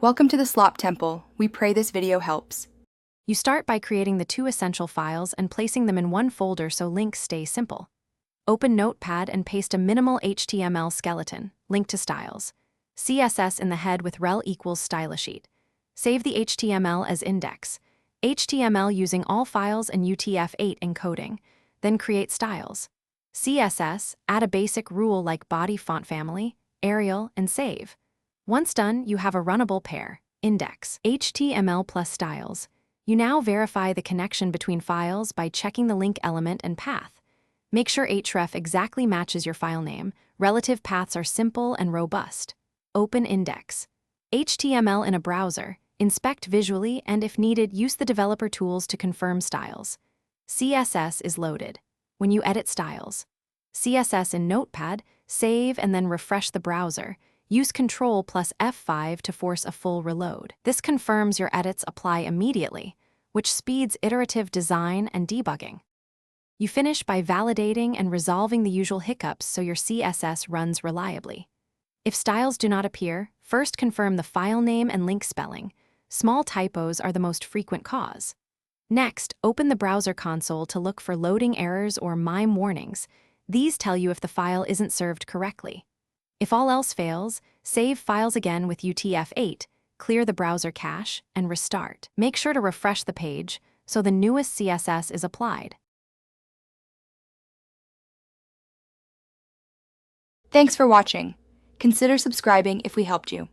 Welcome to the Slop Temple. We pray this video helps. You start by creating the 2 essential files and placing them in one folder so links stay simple. Open Notepad and paste a minimal HTML skeleton, link to styles. CSS in the head with rel equals stylisheet. Save the HTML as index. HTML using all files and UTF-8 encoding. Then create styles. CSS, add a basic rule like body font family, Arial, and save. Once done, you have a runnable pair, index, HTML plus styles. You now verify the connection between files by checking the link element and path. Make sure href exactly matches your file name. Relative paths are simple and robust. Open index. HTML in a browser. Inspect visually and if needed, use the developer tools to confirm styles. CSS is loaded. When you edit styles. CSS in Notepad, save and then refresh the browser. Use Ctrl plus F5 to force a full reload. This confirms your edits apply immediately, which speeds iterative design and debugging. You finish by validating and resolving the usual hiccups so your CSS runs reliably. If styles do not appear, first confirm the file name and link spelling. Small typos are the most frequent cause. Next, open the browser console to look for loading errors or MIME warnings. These tell you if the file isn't served correctly. If all else fails, save files again with UTF-8, clear the browser cache, and restart. Make sure to refresh the page so the newest CSS is applied. Thanks for watching. Consider subscribing if we helped you.